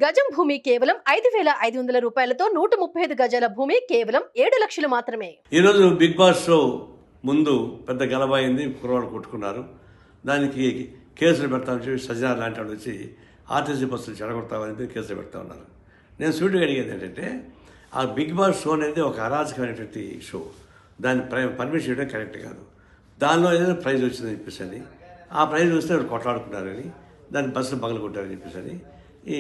గజం భూమి కేవలం 5,500 రూపాయలతో 135 గజాల భూమి కేవలం 7 లక్షలు మాత్రమే. ఈరోజు బిగ్ బాస్ షో ముందు పెద్ద గలబైంది, కుర్రవాళ్ళు కొట్టుకున్నారు. దానికి కేసులు పెడతామని చెప్పి సజ్జన లాంటి వాళ్ళు వచ్చి ఆర్టీసీ బస్సులు చెడగొడతామని కేసులు పెడతా ఉన్నారు. నేను సూటిగా అడిగేది ఏంటంటే, ఆ బిగ్ బాస్ షో అనేది ఒక అరాచకమైనటువంటి షో. దాన్ని పర్మిషన్ ఇవ్వడం కరెక్ట్ కాదు. దానిలో ఏదైనా ప్రైజ్ వచ్చిందని చెప్పేసి అని, ఆ ప్రైజ్ వస్తే వాళ్ళు కొట్లాడుకున్నారని, దాన్ని బస్సులు పగలు కొట్టారని చెప్పేసి అని ఈ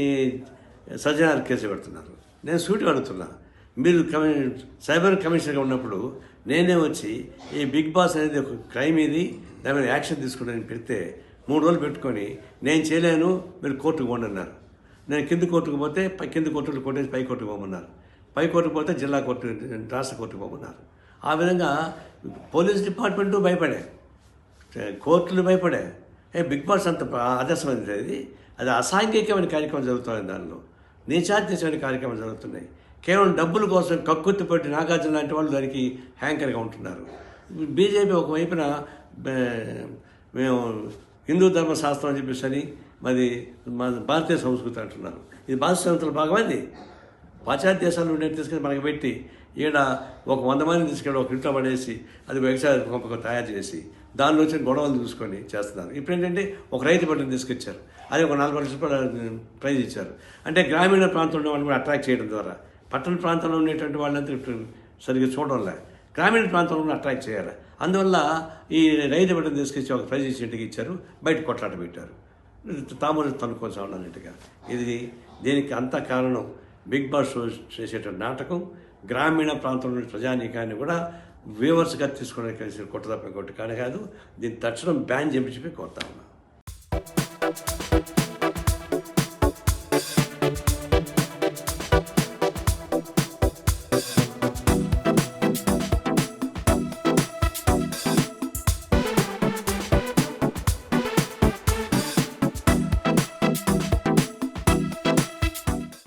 సజ్జనాలు కేసు పెడుతున్నారు. నేను సూటిగా అడుగుతున్నా, మీరు సైబర్ కమిషనర్గా ఉన్నప్పుడు నేనే వచ్చి ఈ బిగ్ బాస్ అనేది ఒక క్రైమ్, ఇది దాని మీద యాక్షన్ తీసుకుంటానని పెడితే 3 రోజులు పెట్టుకొని నేను చేయలేను, మీరు కోర్టుకు పోండి అన్నారు. నేను కింది కోర్టుకు పోతే కింది కోర్టులు కొట్టేసి పై కోర్టుకు పోమన్నారు. పై కోర్టుకు పోతే జిల్లా కోర్టు, రాష్ట్ర కోర్టుకు పోమన్నారు. ఆ విధంగా పోలీస్ డిపార్ట్మెంటు భయపడే, కోర్టులు భయపడే. బిగ్ బాస్ అంత ఆదర్శమైనది, అది అసాంఘికమైన కార్యక్రమం జరుగుతుంది. దానిలో నీచాత్యమైన కార్యక్రమాలు జరుగుతున్నాయి. కేవలం డబ్బుల కోసం కక్కుర్తి పట్టి నాగార్జున లాంటి వాళ్ళు దానికి హ్యాంకర్గా ఉంటున్నారు. బీజేపీ ఒకవైపున మేము హిందూ ధర్మశాస్త్రం అని చెప్పేసి అని మరి మన భారతీయ సంస్కృతి అంటున్నారు. ఇది భారతీయ సంస్కృతిలో భాగమైంది. పాశ్చాత్య దేశాలు ఉండే తీసుకెళ్ళి మనకి పెట్టి ఈడ ఒక 100 మందిని తీసుకెళ్ళి ఒక ఇంట్లో పడేసి అది వ్యవసాయ పంపకం తయారు చేసి దానిలో వచ్చిన గొడవలు చూసుకొని చేస్తున్నారు. ఇప్పుడు ఏంటంటే ఒక రైతు పంటను తీసుకొచ్చారు, అది ఒక 40 లక్షల రూపాయలు ప్రైజ్ ఇచ్చారు. అంటే గ్రామీణ ప్రాంతంలో వాళ్ళని కూడా అట్రాక్ట్ చేయడం ద్వారా, పట్టణ ప్రాంతంలో ఉండేటువంటి వాళ్ళంతా ఇప్పుడు సరిగ్గా చూడడంలే, గ్రామీణ ప్రాంతంలో అట్రాక్ట్ చేయాలి. అందువల్ల ఈ రైతు పంటను తీసుకొచ్చి ఒక ప్రైజ్ ఇచ్చి ఇంటికి ఇచ్చారు, బయట కొట్లాట పెట్టారు, తాము తనుకోసం అన్నట్టుగా. ఇది దీనికి అంతా కారణం బిగ్ బాస్ షో చేసేటువంటి నాటకం. గ్రామీణ ప్రాంతంలో ప్రజానీకాన్ని కూడా వ్యూవర్స్గా తీసుకోవడానికి కొట్టదప్ప కొట్టి కాదు. దీన్ని తక్షణం బ్యాన్ చేయించి కోరుతా ఉన్నాను.